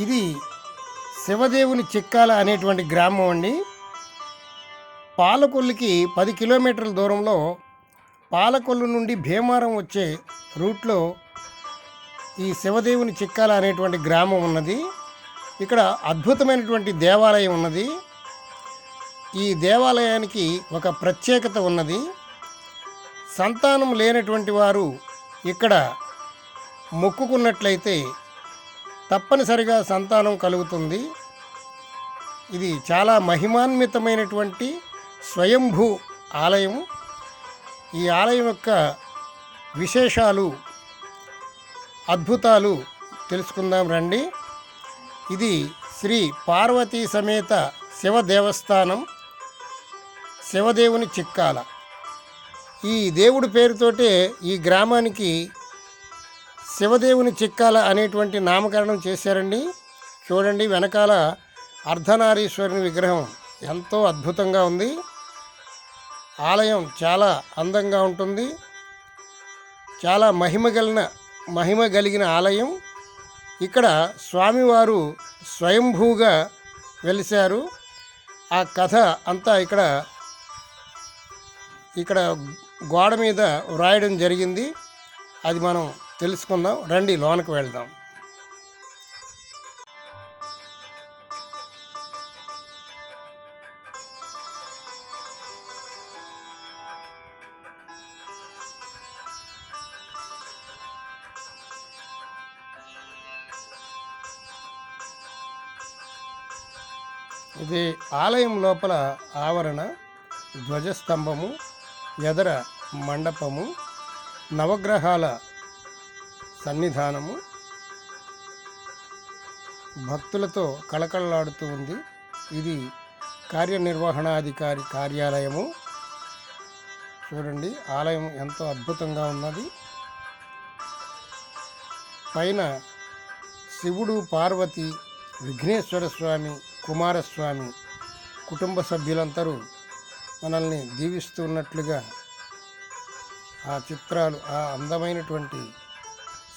ఇది శివదేవుని చిక్కాల అనేటువంటి గ్రామం అండి. పాలకొల్లుకి 10 కిలోమీటర్ల దూరంలో పాలకొల్లు నుండి భీమారం వచ్చే రూట్లో ఈ శివదేవుని చిక్కాల అనేటువంటి గ్రామం ఉన్నది. ఇక్కడ అద్భుతమైనటువంటి దేవాలయం ఉన్నది. ఈ దేవాలయానికి ఒక ప్రత్యేకత ఉన్నది. సంతానం లేనటువంటి వారు ఇక్కడ మొక్కుకున్నట్లయితే తప్పనిసరిగా సంతానం కలుగుతుంది. ఇది చాలా మహిమాన్వితమైనటువంటి స్వయంభూ ఆలయం. ఈ ఆలయం యొక్క విశేషాలు, అద్భుతాలు తెలుసుకుందాం రండి. ఇది శ్రీ పార్వతీ సమేత శివ దేవస్థానం, శివదేవుని చిక్కాల. ఈ దేవుడి పేరుతోటే ఈ గ్రామానికి శివదేవుని చిక్కాల అనేటువంటి నామకరణం చేశారండి. చూడండి, వెనకాల అర్ధనారీశ్వరుని విగ్రహం ఎంతో అద్భుతంగా ఉంది. ఆలయం చాలా అందంగా ఉంటుంది. చాలా మహిమ కలిగిన ఆలయం. ఇక్కడ స్వామివారు స్వయంభూగా వెలిశారు. ఆ కథ అంతా ఇక్కడ గోడ మీద వ్రాయడం జరిగింది. అది మనం తెలుసుకుందాం రండి, లోనికి వెళ్దాం. ఇది ఆలయం లోపల ఆవరణ, ధ్వజస్తంభము, ఎదర మండపము, నవగ్రహాల సన్నిధానము, భక్తులతో కళకళలాడుతూ ఉంది. ఇది కార్యనిర్వహణాధికారి కార్యాలయము. చూడండి, ఆలయం ఎంతో అద్భుతంగా ఉన్నది. పైన శివుడు, పార్వతి, విఘ్నేశ్వర స్వామి, కుమారస్వామి కుటుంబ సభ్యులందరూ మనల్ని దీవిస్తున్నట్లుగా ఆ చిత్రాలు, ఆ అందమైనటువంటి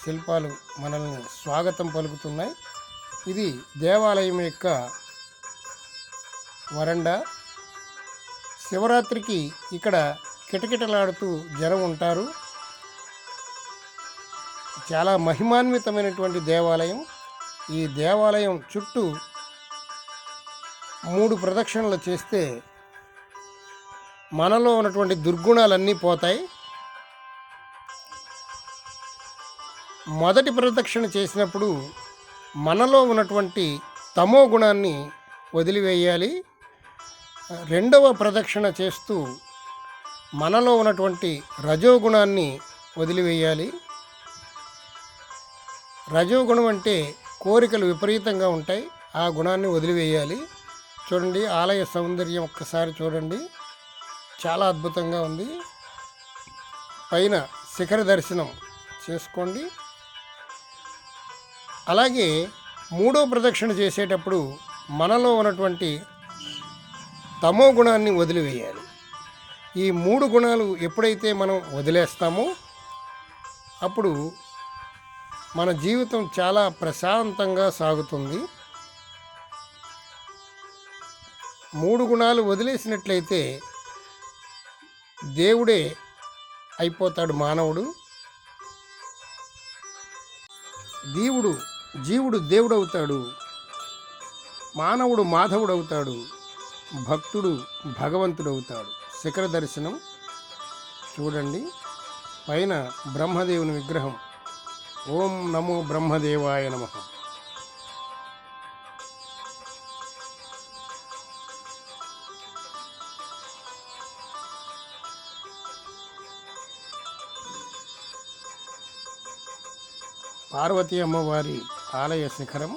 శిల్పాలు మనల్ని స్వాగతం పలుకుతున్నాయి. ఇది దేవాలయం యొక్క వరండా. శివరాత్రికి ఇక్కడ కిటకిటలాడుతూ జనం ఉంటారు. చాలా మహిమాన్వితమైనటువంటి దేవాలయం. ఈ దేవాలయం చుట్టూ 3 ప్రదక్షిణలు చేస్తే మనలో ఉన్నటువంటి దుర్గుణాలన్నీ పోతాయి. మొదటి ప్రదక్షిణ చేసినప్పుడు మనలో ఉన్నటువంటి తమో గుణాన్ని వదిలివేయాలి. రెండవ ప్రదక్షిణ చేస్తూ మనలో ఉన్నటువంటి రజోగుణాన్ని వదిలివేయాలి. రజోగుణం అంటే కోరికలు విపరీతంగా ఉంటాయి. ఆ గుణాన్ని వదిలివేయాలి. చూడండి, ఆలయ సౌందర్యం ఒక్కసారి చూడండి, చాలా అద్భుతంగా ఉంది. పైన శిఖర దర్శనం చేసుకోండి. అలాగే 3వ ప్రదక్షిణ చేసేటప్పుడు మనలో ఉన్నటువంటి తమో గుణాన్ని వదిలివేయాలి. ఈ 3 గుణాలు ఎప్పుడైతే మనం వదిలేస్తామో అప్పుడు మన జీవితం చాలా ప్రశాంతంగా సాగుతుంది. 3 గుణాలు వదిలేసినట్లయితే దేవుడే అయిపోతాడు మానవుడు. జీవుడు దేవుడవుతాడు, మానవుడు మాధవుడవుతాడు, భక్తుడు భగవంతుడవుతాడు. శిఖర దర్శనం చూడండి, పైన బ్రహ్మదేవుని విగ్రహం. ఓం నమో బ్రహ్మదేవాయ నమః. పార్వతీ అమ్మవారి ఆలయ శిఖరం.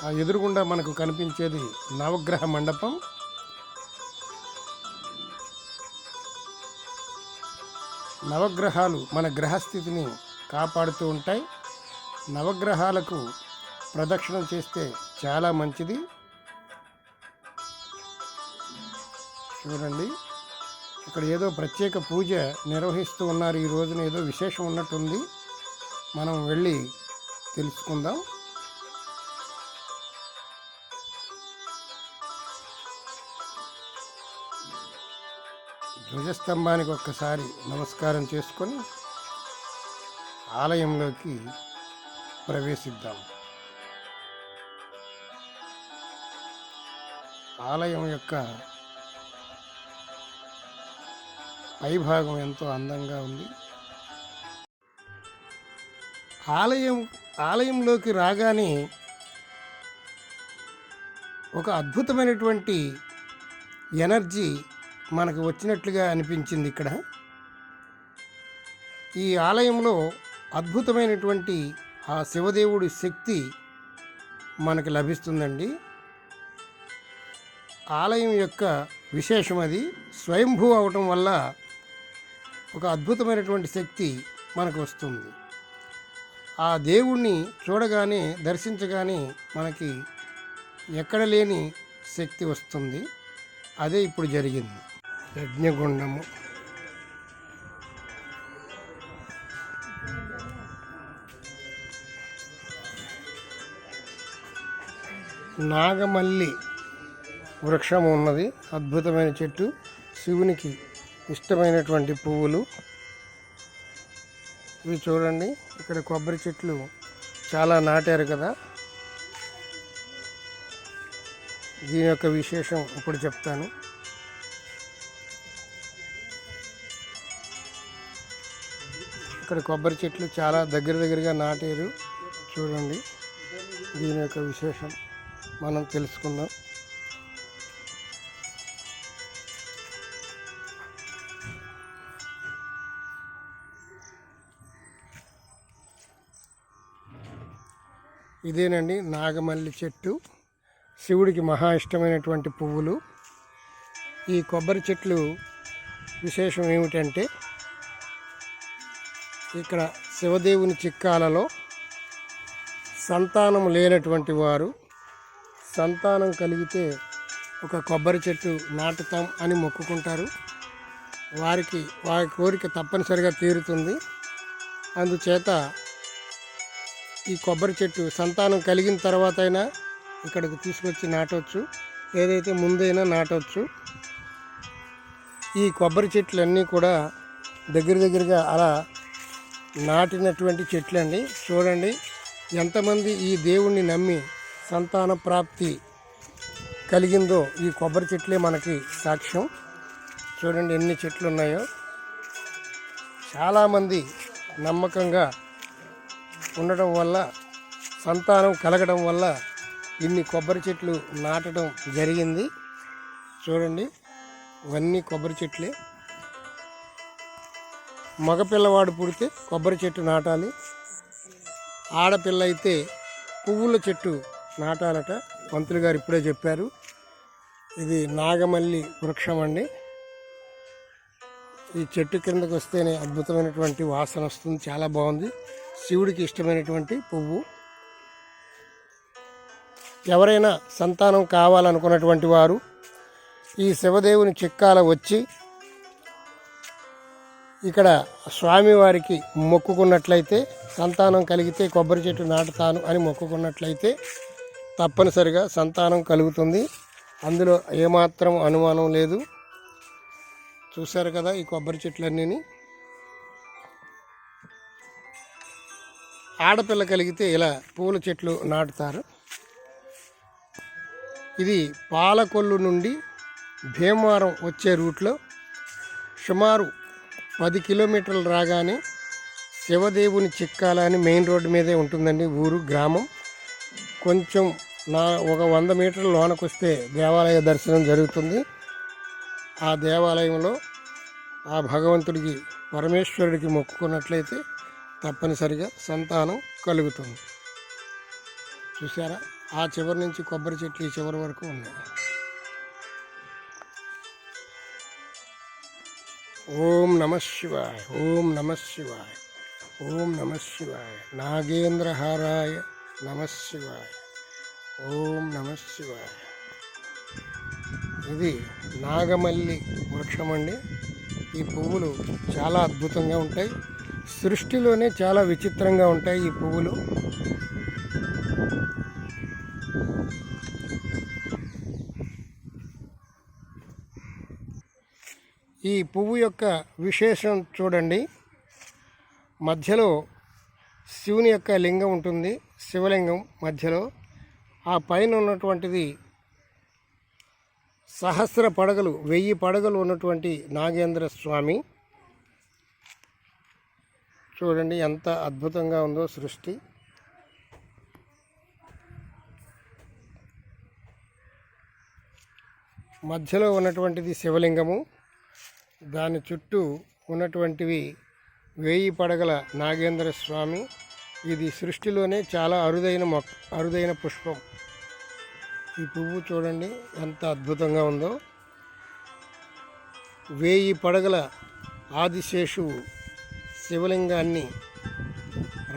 ఆ ఎదురుగుండా మనకు కనిపించేది నవగ్రహ మండపం. నవగ్రహాలు మన గ్రహస్థితిని కాపాడుతూ ఉంటాయి. నవగ్రహాలకు ప్రదక్షిణం చేస్తే చాలా మంచిది. చూడండి, ఇక్కడ ఏదో ప్రత్యేక పూజ నిర్వహిస్తూ ఉన్నారు. ఈ రోజున ఏదో విశేషం ఉన్నట్టుంది. మనం వెళ్ళి తెలుసుకుందాం. ధ్వజస్తంభానికి ఒక్కసారి నమస్కారం చేసుకొని ఆలయంలోకి ప్రవేశిద్దాం. ఆలయం యొక్క పైభాగం ఎంతో అందంగా ఉంది. ఆలయంలోకి రాగానే ఒక అద్భుతమైనటువంటి ఎనర్జీ మనకు వచ్చినట్లుగా అనిపించింది. ఇక్కడ ఈ ఆలయంలో అద్భుతమైనటువంటి ఆ శివదేవుడి శక్తి మనకు లభిస్తుందండి. ఆలయం యొక్క విశేషం అది స్వయంభూ అవటం వల్ల ఒక అద్భుతమైనటువంటి శక్తి మనకు వస్తుంది. ఆ దేవుణ్ణి చూడగానే దర్శించగానే మనకి ఎక్కడ లేని శక్తి వస్తుంది. అదే ఇప్పుడు జరిగింది. యజ్ఞగుండము, నాగమల్లి వృక్షం ఉన్నది. అద్భుతమైన చెట్టు, శివునికి ఇష్టమైనటువంటి పువ్వులు ఇవి. చూడండి, ఇక్కడ కొబ్బరి చెట్లు చాలా నాటారు కదా. దీని యొక్క విశేషం ఇప్పుడు చెప్తాను. ఇక్కడ కొబ్బరి చెట్లు చాలా దగ్గరగా నాటారు. చూడండి, దీని యొక్క విశేషం మనం తెలుసుకుందాం. ఇదేనండి నాగమల్లి చెట్టు, శివుడికి మహా ఇష్టమైనటువంటి పువ్వులు. ఈ కొబ్బరి చెట్లు విశేషం ఏమిటంటే, ఇక్కడ శివదేవుని చిక్కాలలో సంతానం లేనటువంటి వారు సంతానం కలిగితే ఒక కొబ్బరి చెట్టు నాటుతాం అని మొక్కుకుంటారు. వారి కోరిక తప్పనిసరిగా తీరుతుంది. అందుచేత ఈ కొబ్బరి చెట్టు సంతానం కలిగిన తర్వాత అయినా ఇక్కడికి తీసుకొచ్చి నాటవచ్చు, ఏదైతే ముందైనా నాటవచ్చు. ఈ కొబ్బరి చెట్లన్నీ కూడా దగ్గరగా అలా నాటినటువంటి చెట్లండి. చూడండి, ఎంతమంది ఈ దేవుణ్ణి నమ్మి సంతాన ప్రాప్తి కలిగిందో ఈ కొబ్బరి చెట్లే మనకి సాక్ష్యం. చూడండి ఎన్ని చెట్లు ఉన్నాయో. చాలామంది నమ్మకంగా ఉండటం వల్ల, సంతానం కలగడం వల్ల ఇన్ని కొబ్బరి చెట్లు నాటడం జరిగింది. చూడండి, ఇవన్నీ కొబ్బరి చెట్లే. మగపిల్లవాడు పుడితే కొబ్బరి చెట్టు నాటాలి, ఆడపిల్ల అయితే పువ్వుల చెట్టు నాటాలట. పంతులు గారు ఇప్పుడే చెప్పారు. ఇది నాగమల్లి వృక్షం అండి. ఈ చెట్టు కిందకు వస్తేనే అద్భుతమైనటువంటి వాసన వస్తుంది, చాలా బాగుంది. శివుడికి ఇష్టమైనటువంటి పువ్వు. ఎవరైనా సంతానం కావాలనుకున్నటువంటి వారు ఈ శివదేవుని చిక్కాల వచ్చి ఇక్కడ స్వామివారికి మొక్కుకున్నట్లయితే, సంతానం కలిగితే కొబ్బరి చెట్టు నాటుతాను అని మొక్కుకున్నట్లయితే తప్పనిసరిగా సంతానం కలుగుతుంది. అందులో ఏమాత్రం అనుమానం లేదు. చూశారు కదా ఈ కొబ్బరి చెట్లన్నీ. ఆడపిల్ల కలిగితే ఇలా పూల చెట్లు నాటుతారు. ఇది పాలకొల్లు నుండి భీమవరం వచ్చే రూట్లో సుమారు 10 కిలోమీటర్లు రాగానే శివదేవుని చిక్కాల అని మెయిన్ రోడ్డు మీదే ఉంటుందండి ఊరు, గ్రామం. కొంచెం ఒక 100 మీటర్ల లోనకు వస్తే దేవాలయ దర్శనం జరుగుతుంది. ఆ దేవాలయంలో ఆ భగవంతుడికి, పరమేశ్వరుడికి మొక్కుకున్నట్లయితే తప్పనిసరిగా సంతానం కలుగుతుంది. చూసారా, ఆ చివరి నుంచి కొబ్బరి చెట్లు ఈ చివరి వరకు ఉన్నాయి. ఓం నమః శివాయ, ఓం నమః శివాయ, ఓం నమః శివాయ. నాగేంద్రహారాయ నమః శివాయ, ఓం నమః శివాయ. ఇది నాగమల్లి వృక్షం అండి. ఈ పువ్వులు చాలా అద్భుతంగా ఉంటాయి. సృష్టిలోనే చాలా విచిత్రంగా ఉంటాయి ఈ పువ్వులు. ఈ ఈ పువ్వు యొక్క విశేషం చూడండి. మధ్యలో శివుని యొక్క లింగం ఉంటుంది, శివలింగం మధ్యలో. ఆ పైన ఉన్నటువంటిది సహస్ర పడగలు, 1000 పడగలు ఉన్నటువంటి నాగేంద్ర స్వామి. చూడండి ఎంత అద్భుతంగా ఉందో సృష్టి. మధ్యలో ఉన్నటువంటిది శివలింగము, దాని చుట్టూ ఉన్నటువంటివి 1000 పడగల నాగేంద్ర స్వామి. ఇది సృష్టిలోనే చాలా అరుదైన పుష్పం. ఈ పువ్వు చూడండి ఎంత అద్భుతంగా ఉందో. 1000 పడగల ఆదిశేషువు శివలింగాన్ని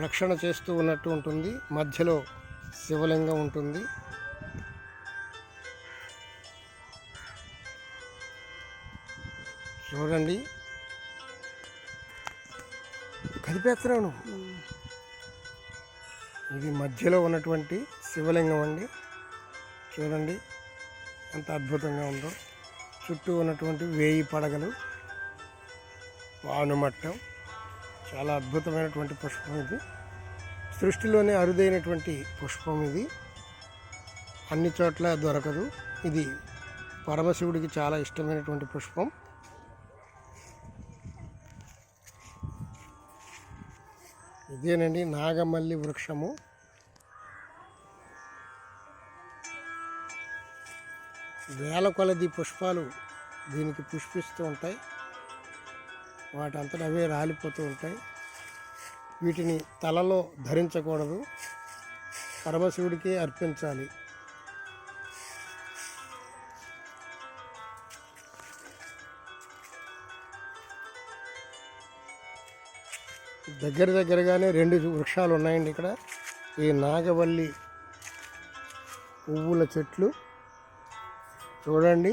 రక్షణ చేస్తూ ఉన్నట్టు ఉంటుంది. మధ్యలో శివలింగం ఉంటుంది. చూడండి, కదిపేస్తున్నాను. ఇది మధ్యలో ఉన్నటువంటి శివలింగం అండి. చూడండి ఎంత అద్భుతంగా ఉందో. చుట్టూ ఉన్నటువంటి 1000 పడగలు, వానుమట్టం. చాలా అద్భుతమైనటువంటి పుష్పం ఇది. సృష్టిలోనే అరుదైనటువంటి పుష్పం ఇది. అన్ని చోట్ల దొరకదు. ఇది పరమశివుడికి చాలా ఇష్టమైనటువంటి పుష్పం. ఇదేనండి నాగమల్లి వృక్షము. వేల కొలది పుష్పాలు దీనికి పుష్పిస్తూ ఉంటాయి. వాటంతట అవే రాలిపోతూ ఉంటాయి. వీటిని తలలో ధరించకూడదు, పరమశివుడికి అర్పించాలి. దగ్గరగానే 2 వృక్షాలు ఉన్నాయండి ఇక్కడ. ఈ నాగవల్లి పువ్వుల చెట్లు చూడండి.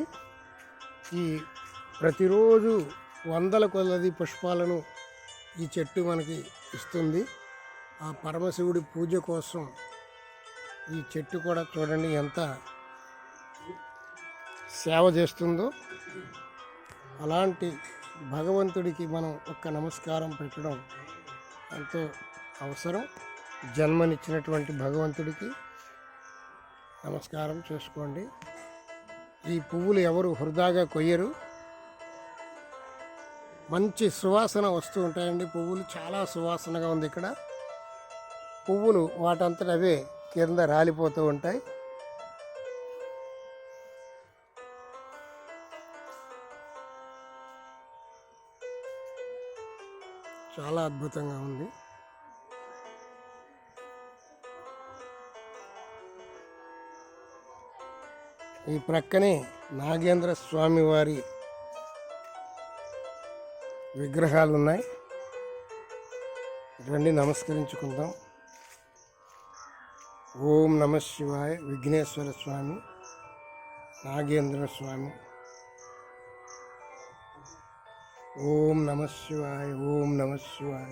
ఈ ప్రతిరోజు వందల కొలది పుష్పాలను ఈ చెట్టు మనకి ఇస్తుంది. ఆ పరమశివుడి పూజ కోసం ఈ చెట్టు కూడా చూడండి ఎంత సేవ చేస్తుందో. అలాంటి భగవంతుడికి మనం ఒక్క నమస్కారం పెట్టడం ఎంతో అవసరం. జన్మనిచ్చినటువంటి భగవంతుడికి నమస్కారం చేసుకోండి. ఈ పువ్వులు ఎవరు వృధాగా కొయ్యరు. మంచి సువాసన వస్తూ ఉంటాయండి. పువ్వులు చాలా సువాసనగా ఉంది ఇక్కడ. పువ్వులు వాటంతట అవే కింద రాలిపోతూ ఉంటాయి. చాలా అద్భుతంగా ఉంది. ఈ ప్రక్కనే నాగేంద్ర స్వామి వారి విగ్రహాలు ఉన్నాయి. రండి నమస్కరించుకుందాం. ఓం నమ శివాయ. విఘ్నేశ్వర స్వామి, నాగేంద్ర స్వామి. ఓం నమ శివాయ, ఓం నమ శివాయ,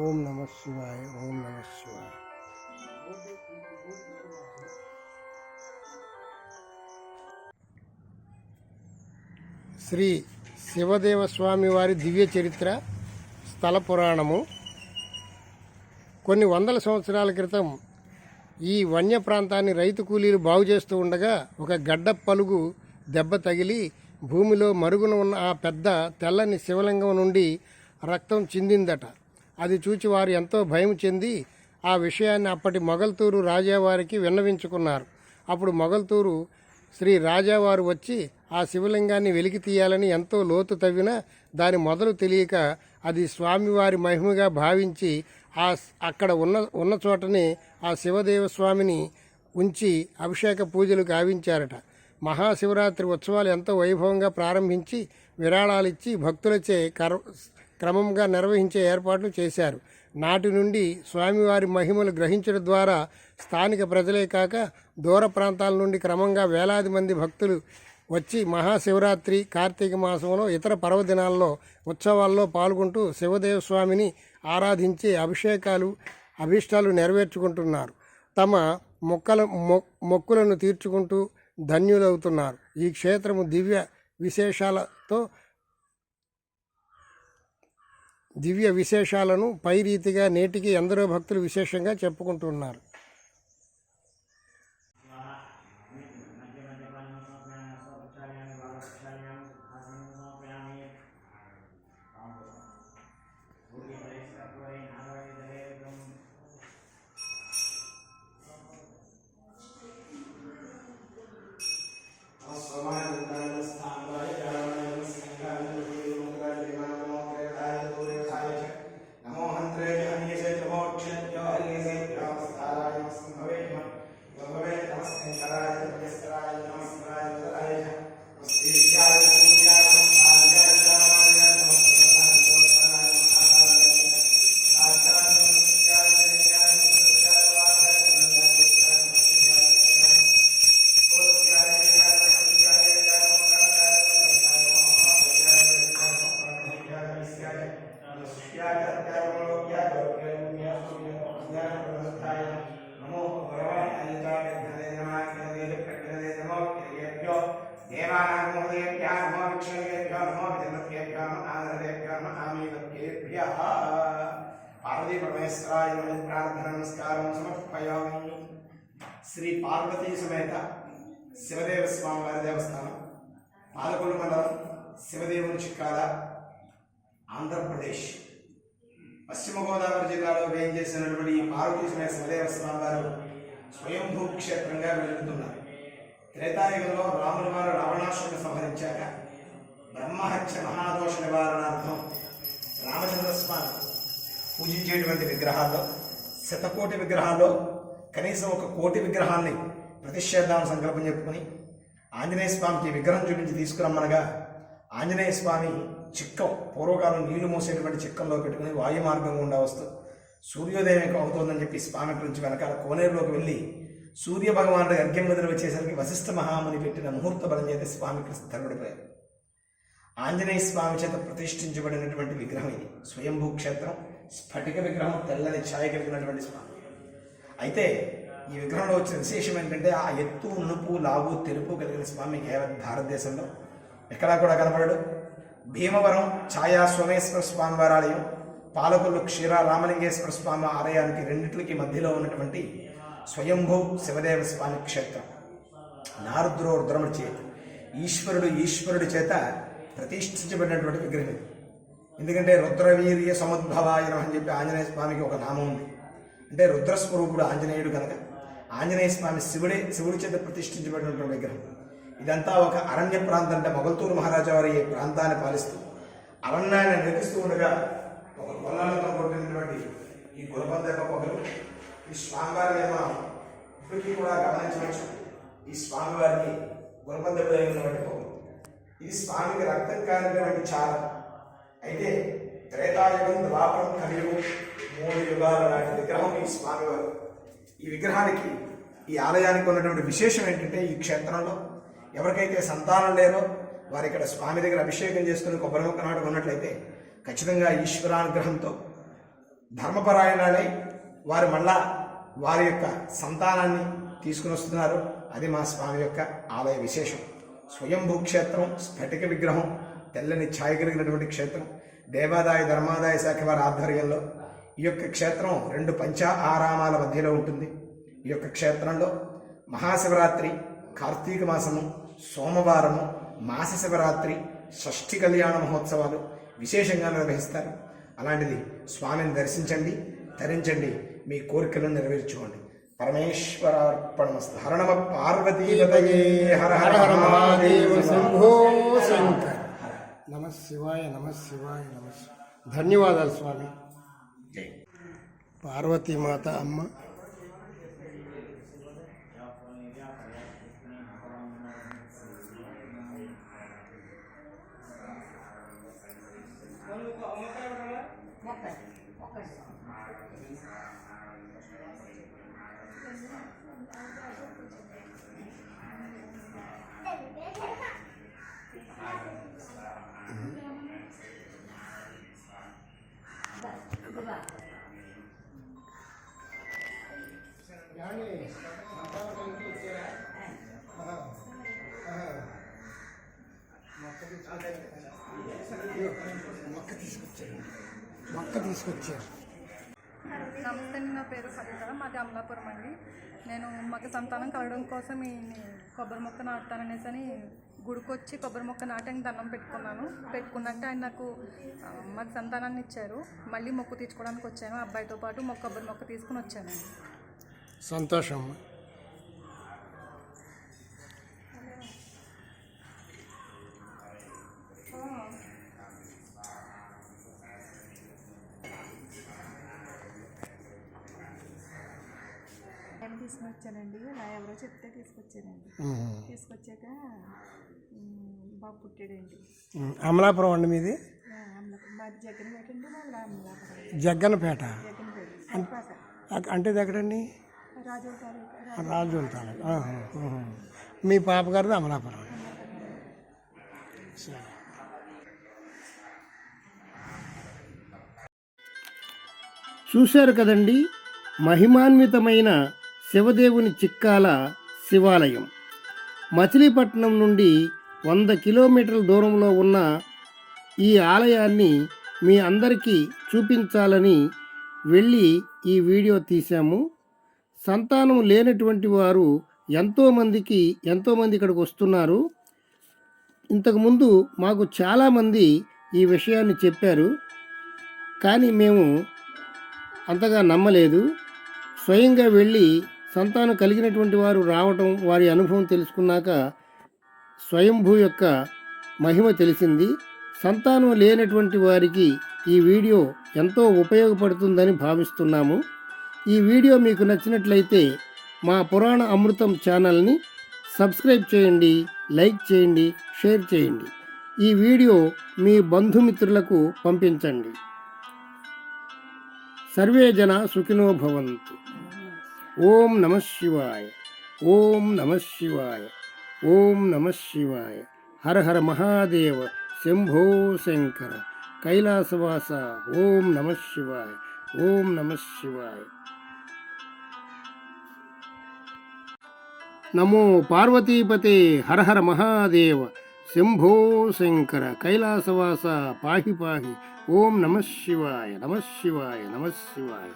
ఓం నమ శివాయ, ఓం నమ శివాయ. శ్రీ శివదేవస్వామి వారి దివ్య చరిత్ర స్థల పురాణము. కొన్ని వందల సంవత్సరాల క్రితం ఈ వన్య ప్రాంతాన్ని రైతు కూలీలు బాగు చేస్తూ ఉండగా ఒక గడ్డ పలుగు దెబ్బ తగిలి భూమిలో మరుగున ఉన్న ఆ పెద్ద తెల్లని శివలింగం నుండి రక్తం చిందిందట. అది చూచి వారు ఎంతో భయం చెంది ఆ విషయాన్ని అప్పటి మొగల్తూరు రాజావారికి విన్నవించుకున్నారు. అప్పుడు మొగల్తూరు శ్రీ రాజావారు వచ్చి ఆ శివలింగాన్ని వెలికి తీయాలని ఎంతో లోతు తవ్వినా దాని మొదలు తెలియక అది స్వామివారి మహిమగా భావించి అక్కడ ఉన్న చోటనే ఆ శివదేవస్వామిని ఉంచి అభిషేక పూజలు గావించారట. మహాశివరాత్రి ఉత్సవాలు ఎంతో వైభవంగా ప్రారంభించి విరాళాలిచ్చి భక్తులచే క్రమంగా నిర్వహించే ఏర్పాట్లు చేశారు. నాటి నుండి స్వామివారి మహిమలు గ్రహించడం ద్వారా స్థానిక ప్రజలే కాక దూర ప్రాంతాల నుండి క్రమంగా వేలాది మంది భక్తులు వచ్చి మహాశివరాత్రి, కార్తీక మాసంలో ఇతర పర్వదినాల్లో ఉత్సవాల్లో పాల్గొంటూ శివదేవ స్వామిని ఆరాధించి అభీష్టాలు నెరవేర్చుకుంటున్నారు. తమ మొక్కులను తీర్చుకుంటూ ధన్యులవుతున్నారు. ఈ క్షేత్రము దివ్య విశేషాలతో దివ్య విశేషాలను పై రీతిగా నేటికి ఎందరో భక్తులు విశేషంగా చెప్పుకుంటున్నారు. పార్వతీ పరమేశ్వరాయ ప్రార్థన నమస్కారం సమర్పయామి. శ్రీ పార్వతీ సమేత శివదేవ స్వామి వారి దేవస్థానం, పాలకొల్లు మండలం, శివదేవుని చిక్కాల, ఆంధ్రప్రదేశ్, పశ్చిమ గోదావరి జిల్లాలో వేయించేసినటువంటి ఈ పార్వతీ సమేత శివదేవ స్వామి వారు స్వయంభూ క్షేత్రంగా వెలుగుతున్నారు. త్రేతాయుగంలో రాముల వారు రావణాసురుని సంహరించాక బ్రహ్మహత్య మహాదోష నివారణార్థం రామచంద్ర స్వామి పూజించేటువంటి విగ్రహాల్లో, శతకోటి విగ్రహాల్లో కనీసం 1 కోటి విగ్రహాన్ని ప్రతిష్ఠిద్దామని సంకల్పం చెప్పుకొని ఆంజనేయ స్వామికి విగ్రహం చూపించి తీసుకురమ్మనగా ఆంజనేయ స్వామి చిక్కం, పూర్వకాలం నీళ్లు మోసేటువంటి చిక్కంలో పెట్టుకుని వాయు మార్గం గుండా వస్తూ సూర్యోదయం అవుతోందని చెప్పి స్వామి నుంచి వెనకాల కోనేరులోకి వెళ్ళి సూర్య భగవానుడు అర్ఘ్యం వదిలి వచ్చేసరికి వశిష్ఠ మహాముని పెట్టిన ముహూర్త బలం చేత స్వామికి స్థిరపడిపోయారు. ఆంజనేయ స్వామి చేత ప్రతిష్ఠించబడినటువంటి విగ్రహం ఇది. స్వయంభూ క్షేత్రం, స్ఫటిక విగ్రహం, తెల్లని ఛాయ కలిగినటువంటి స్వామి. అయితే ఈ విగ్రహంలో వచ్చిన విశేషం ఏంటంటే ఆ ఎత్తు, నునుపు, లావు, తెలుపు కలిగిన స్వామి యావత్ భారతదేశంలో ఎక్కడా కూడా కనబడడు. భీమవరం ఛాయా సోమేశ్వర స్వామి వారి ఆలయం, పాలకొల్లు క్షీర రామలింగేశ్వర స్వామి ఆలయానికి రెండిట్లకి మధ్యలో ఉన్నటువంటి స్వయంభూ శివదేవ స్వామి క్షేత్రం. నారుద్రోర్ద్రముడి చేత ఈశ్వరుడి చేత ప్రతిష్ఠించబడినటువంటి విగ్రహం. ఎందుకంటే రుద్రవీర్య సముద్భవాయ అని చెప్పి ఆంజనేయ స్వామికి ఒక నామం ఉంది. అంటే రుద్రస్వరూపుడు ఆంజనేయుడు కనుక ఆంజనేయ స్వామి శివుడి చేత ప్రతిష్ఠించబడినటువంటి విగ్రహం. ఇదంతా ఒక అరణ్య ప్రాంతం, అంటే మొగల్తూరు మహారాజా వారి ఈ ప్రాంతాన్ని పాలిస్తూ అరణ్యాన్ని నిర్మిస్తూ ఉండగా ఒక గొల్లాలతో కొట్టినటువంటి ఈ గులబంద పొగలు ఈ స్వామివారి నిర్మాణం ఇప్పటికీ కూడా గమనించవచ్చు. ఈ స్వామివారికి గులబందపై ఉన్నటువంటి పొగలు, ఇది స్వామికి రక్తం కానిటువంటి చారం. అయితే త్రేతాయుగం, ద్వాపరం, కలియుగం 3 యుగాల నాటి విగ్రహం ఈ స్వామివారు. ఈ విగ్రహానికి, ఈ ఆలయానికి ఉన్నటువంటి విశేషం ఏంటంటే ఈ క్షేత్రంలో ఎవరికైతే సంతానం లేరో వారు ఇక్కడ స్వామి దగ్గర అభిషేకం చేసుకుని కొబ్బరి మొక్క నాటు ఉన్నట్లయితే ఖచ్చితంగా ఈశ్వరానుగ్రహంతో ధర్మపరాయణాలై వారు మళ్ళా వారి యొక్క సంతానాన్ని తీసుకుని వస్తున్నారు. అది మా స్వామి యొక్క ఆలయ విశేషం. స్వయంభూ క్షేత్రం, స్ఫటిక విగ్రహం, తెల్లని ఛాయ కలిగినటువంటి క్షేత్రం. దేవాదాయ ధర్మాదాయ శాఖ వారి ఆధ్వర్యంలో ఈ యొక్క క్షేత్రం 2 పంచా ఆరామాల మధ్యలో ఉంటుంది. ఈ యొక్క క్షేత్రంలో మహాశివరాత్రి, కార్తీక మాసము, సోమవారము, మాస శివరాత్రి, షష్ఠి కళ్యాణ మహోత్సవాలు విశేషంగా నిర్వహిస్తారు. అలాంటిది స్వామిని దర్శించండి, ధరించండి, మీ కోరికలను నెరవేర్చుకోండి. పరమేశ్వరార్పణమస్తు. హర నమ పార్వతీపతయే. హర హర మహాదేవ శంభో శంకర. నమ శివాయ, నమ శివాయ, నమ. ధన్యవాదాలు స్వామి. పార్వతీమాత అమ్మ మొక్క తీసుకొచ్చారు. తీసుకొచ్చారు. నమస్తే అండి, నా పేరు సరిత, మాది అమలాపురం అండి. నేను మాకు సంతానం కలగడం కోసం ఈ కొబ్బరి మొక్క నాటుతాననేసి అని గుడికి వచ్చి కొబ్బరి మొక్క నాటని దండం పెట్టుకున్నట్టు ఆయన నాకు మాకు సంతానాన్ని ఇచ్చారు. మళ్ళీ మొక్కు తీర్చుకోవడానికి వచ్చాను. అబ్బాయితో పాటు కొబ్బరి మొక్క తీసుకుని వచ్చానండి. సంతోషం. తీసుకుని వచ్చానండి. నా ఎవరో చెప్తే తీసుకొచ్చానండి. తీసుకొచ్చాక బాబు పుట్టాడండి. అమలాపురం అండి మీది? మాది జగ్గనపేట అండి. మాది అమలాపురం. జగ్గనపేట జగ్గనపేట అంటే ఎక్కడండి? రాజోల రాజోల తాలూకా. మీ పాప గారిది అమలాపురం. సరే. చూశారు కదండి, మహిమాన్వితమైన శివదేవుని చిక్కాల శివాలయం. మచిలీపట్నం నుండి 100 కిలోమీటర్ల దూరంలో ఉన్న ఈ ఆలయాన్ని మీ అందరికీ చూపించాలని వెళ్ళి ఈ వీడియో తీశాము. సంతానం లేనటువంటి వారు ఎంతోమంది ఇక్కడికి వస్తున్నారు. ఇంతకుముందు మాకు చాలామంది ఈ విషయాన్ని చెప్పారు, కానీ మేము అంతగా నమ్మలేదు. స్వయంగా వెళ్ళి సంతానం కలిగినటువంటి వారు రావటం, వారి అనుభవం తెలుసుకున్నాక స్వయంభూ యొక్క మహిమ తెలిసింది. సంతానం లేనటువంటి వారికి ఈ వీడియో ఎంతో ఉపయోగపడుతుందని భావిస్తున్నాము. ఈ వీడియో మీకు నచ్చినట్లయితే మా పురాణ అమృతం ఛానల్ని సబ్స్క్రైబ్ చేయండి, లైక్ చేయండి, షేర్ చేయండి. ఈ వీడియో మీ బంధుమిత్రులకు పంపించండి. సర్వే జన సుఖినో భవంతు. ఓం నమః శివాయ. ఓం నమః శివాయ. ఓం నమః శివాయ. హర హర మహాదేవ శంభో శంకర కైలాసవాస. ఓం నమః శివాయ. ఓం నమః శివాయ. నమో పార్వతీపతే. హర హర మహాదేవ శంభో శంకర కైలాసవాస పాహి పాహి. ఓం నమః శివాయ. నమః శివాయ. నమః శివాయ.